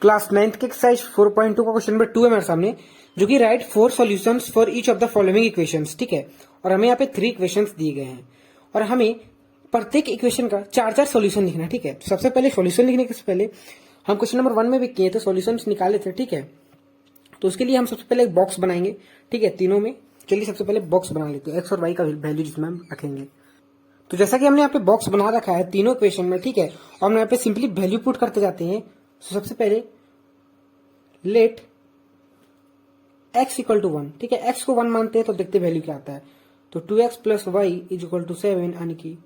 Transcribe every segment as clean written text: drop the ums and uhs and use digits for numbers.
Class 9th के exercise 4.2 का question number 2 है मेरे सामने, जो कि right 4 solutions for each of the following equations. ठीक है, और हमें यहाँ पे 3 इक्वेशंस दिए गए हैं और हमें प्रत्येक इक्वेशन का 4-4 सॉल्यूशन लिखना है। ठीक है, तो सबसे पहले सॉल्यूशन लिखने से पहले हम क्वेश्चन नंबर 1 में भी किए थे, सॉल्यूशंस निकाले थे। ठीक है, तो उसके लिए हम सबसे पहले एक बॉक्स बनाएंगे। ठीक है, तीनों में चलिए सबसे पहले बॉक्स बना लेते हैं, एक्स और वाई का वैल्यू जिसमें हम रखेंगे। तो जैसा कि हमने यहाँ पे बॉक्स बना रखा है तीनों इक्वेशन में, ठीक है, और हम यहाँ पे सिंपली वैल्यू पुट करते जाते हैं। तो सबसे पहले लेट x इक्वल टू 1, ठीक है, x को 1 मानते हैं तो देखते वैल्यू क्या आता है। तो 2x plus y is equal to 7, यानी कि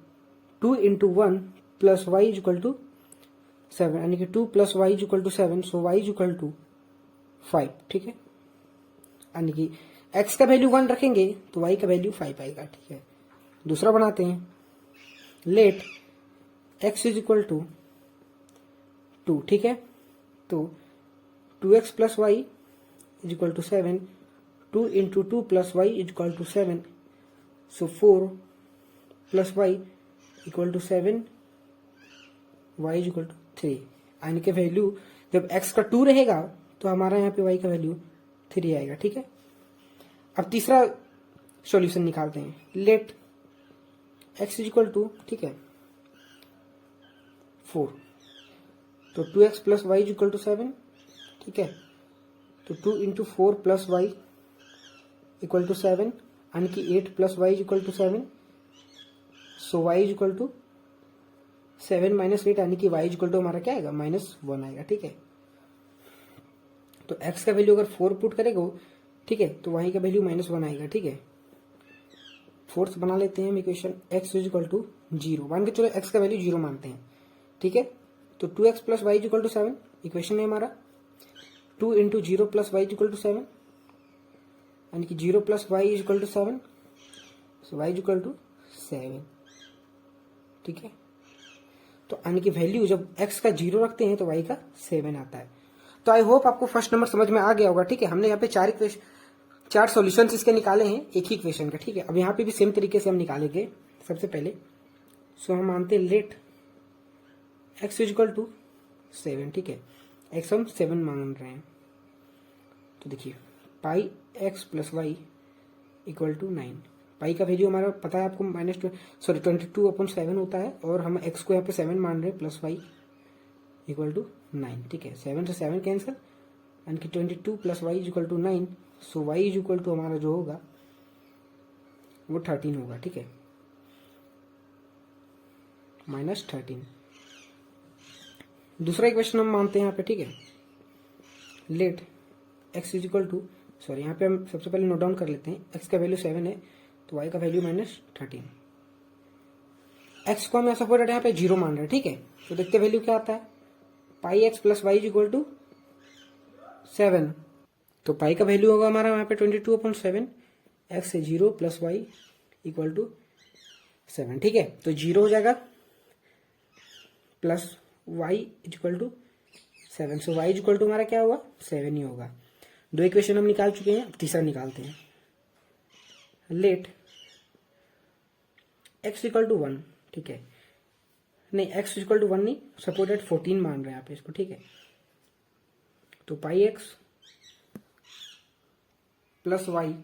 2 into 1 plus y is equal to 7, यानी कि 2 plus y is equal to 7, so y is equal to 5। ठीक है, यानी कि x का वैल्यू 1 रखेंगे तो y का वैल्यू 5 आएगा। ठीक है, दूसरा बनाते हैं, let x is equal to 2, ठीक है, तो 2x plus y is equal to 7, 2 into 2 plus y is equal to 7, so 4 plus y equal to 7, y is equal to 3। यानी कि वैल्यू जब x का 2 रहेगा तो हमारा यहाँ पे y का वैल्यू 3 आएगा। ठीक है, अब तीसरा सॉल्यूशन निकालते हैं, let x is equal to, ठीक है, 4, तो 2x plus y is equal to 7, ठीक है, तो 2 into 4 plus y equal to 7, यानी कि 8 plus y equal to 7, so y equal to 7 minus 8, यानी कि वाई इक्वल टू हमारा क्या आएगा, -1 आएगा। ठीक है, तो x का वैल्यू अगर 4 पुट करेगा, ठीक है, तो y का वैल्यू -1 आएगा। ठीक है, फोर्थ बना लेते हैं हम equation, x is equal to 0, मान के चलो x का वैल्यू 0 मानते हैं। ठीक है, तो 2x plus y equal to 7 equation है हमारा, 2 into 0 plus y equal to 7, यानी कि 0 plus y equal to 7, so y equal to 7। ठीक है, तो यानी कि वैल्यू जब x का 0 रखते हैं तो y का 7 आता है। तो आई होप आपको फर्स्ट नंबर समझ में आ गया होगा। ठीक है, हमने यहाँ पे 4 सॉल्यूशन इसके निकाले हैं एक ही इक्वेशन का। ठीक है, अब यहाँ पे भी सेम तरीके से हम निकालेंगे। सबसे पहले सो हम मानते हैं लेट x इक्वल टू 7, ठीक है, x हम 7 मान रहे हैं, तो देखिए pi x plus y equal to 9, pi का वैल्यू हमारा पता है आपको, -22/7 होता है, और हम x को यहाँ पे 7 मान रहे हैं, प्लस वाई इक्वल टू 9। ठीक है, 7 से 7 कैंसिल, यानी कि 22 plus y equal to 9, so y equal to हमारा जो होगा वो 13 होगा। ठीक है, -13। दूसरा इक्वेशन हम मानते हैं यहाँ पे, ठीक है, let x is equal to, sorry यहाँ पे हम सबसे पहले नोट डाउन कर लेते हैं, x का वैल्यू 7 है तो y का वैल्यू -13, x को हम सपोर्टेड यहाँ पे 0 मान रहे हैं। ठीक है, तो देखते वैल्यू क्या आता है, pi x plus y equal to 7, तो पाई का वैल्यू होगा हमारा यहाँ पे 22/7, x है 0 प्लस वाई इक्वल टू 7। ठीक है, तो 0 हो जाएगा plus y equal to 7, so y equal to हमारा क्या होगा, 7 ही होगा। 2 इक्वेशन हम निकाल चुके हैं, अब तीसरा निकालते हैं, लेट x इक्वल टू 1, ठीक है, नहीं x इक्वल टू 1 नहीं, सपोर्टेड 14 मान रहे हैं यहाँ पे इसको। ठीक है, तो pi x plus y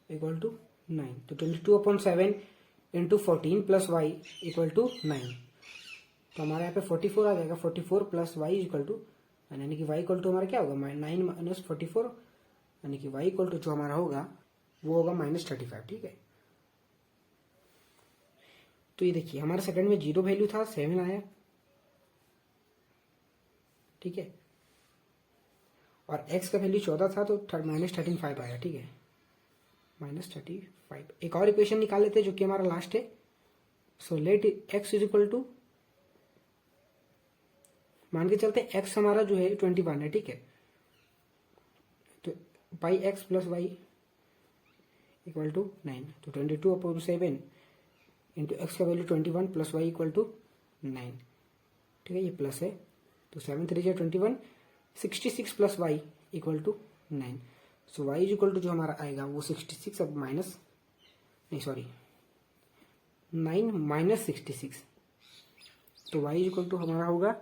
equal to 9, तो 22/7 into 14 plus y equal to 9, तो हमारे यहाँ पे 44 आ जाएगा, 44 प्लस वाई इक्वल टू, यानी कि वाई इक्वल टू हमारा क्या होगा, 9 माइनस 44, यानी कि वाई इक्वल टू जो हमारा होगा वो होगा -35। ठीक है, तो ये देखिए हमारे सेकंड में 0 वैल्यू था, 7 आया। ठीक है, और x का वैल्यू 14 था तो -35 आया। ठीक है, -35। एक और इक्वेशन निकाल लेते हैं जो कि हमारा लास्ट है, so let x is equal to, मान के चलते हैं x हमारा जो है 21 है। ठीक है, तो pi x plus y equal to 9, तो 22/7 इंटू एक्स का value 21 plus y equal to 9। ठीक है, ये प्लस है, तो 7 3 21, 66 plus y equal to 9, so y equal to जो हमारा आएगा वो 66, अब माइनस नहीं सॉरी 9 माइनस 66, तो वाई इक्वल टू हमारा होगा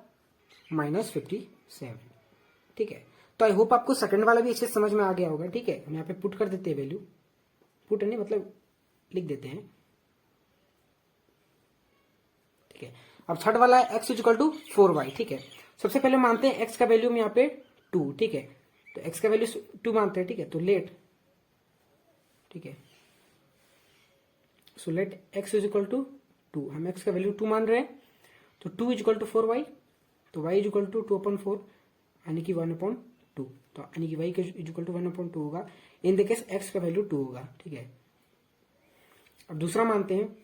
-57। ठीक है। तो आई होप आपको सेकंड वाला भी अच्छे से समझ में आ गया होगा। ठीक है, हम यहाँ पे पुट कर देते हैं वैल्यू, पुट नहीं मतलब लिख देते हैं। ठीक है, अब थर्ड वाला है x इक्वल टू 4y। ठीक है, सबसे पहले मानते हैं x का वैल्यू हम यहाँ पे 2। ठीक है, तो x का वैल्यू 2 मानते हैं। ठीक है, तो लेट, ठीक है, so let x is equal to 2, हम x का वैल्यू 2 मान रहे हैं, तो 2 इज इक्वल टू 4y, तो y इज इक्वल टू 2/4 यानी कि 1/2, तो यानी कि y का इज इक्वल टू 1/2 होगा। इन द केस x का वैल्यू 2 होगा। ठीक है, अब दूसरा मानते हैं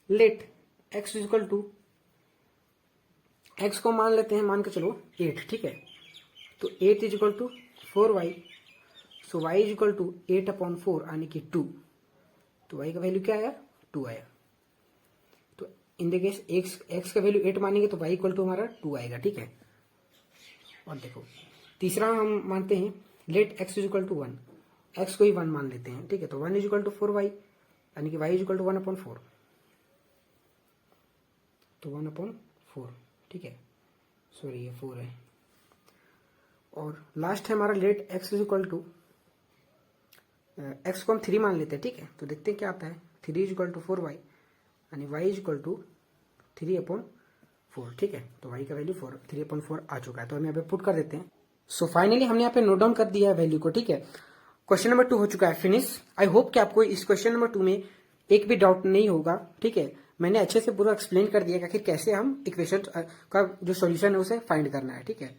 let x is equal to, x को मान लेते हैं, मान के चलो 8। ठीक है, तो 8 is equal to 4y, so y is equal to 8/4 यानी कि 2, तो y का वैल्यू क्या आया, 2 आया। तो इन द केस x का वैल्यू 8 मानेंगे तो y इक्वल टू हमारा 2 आएगा। ठीक है, और देखो तीसरा हम मानते हैं let x is equal to 1, x को ही 1 मान लेते हैं। ठीक है, तो 1 इज इक्वल टू 4y यानी कि y इज इक्वल टू 1/4, तो 1/4। ठीक है, सॉरी ये 4 है। और लास्ट है हमारा let x is equal to, x को हम 3 मान लेते हैं। ठीक है, तो देखते हैं क्या आता है, 3 इज इक्वल टू 4y यानी y इज इक्वल टू 3/4। ठीक है, तो y का वैल्यू 3/4 आ चुका है, तो हम यहाँ पे पुट कर देते हैं। सो फाइनली हमने यहाँ पे नोट डाउन कर दिया है वैल्यू को। ठीक है, क्वेश्चन नंबर 2 हो चुका है फिनिश। आई होप कि आपको इस क्वेश्चन नंबर 2 में एक भी डाउट नहीं होगा। ठीक है, मैंने अच्छे से पूरा एक्सप्लेन कर दिया कि आखिर कैसे हम इक्वेशन का जो सॉल्यूशन है उसे फाइंड करना है। ठीक है।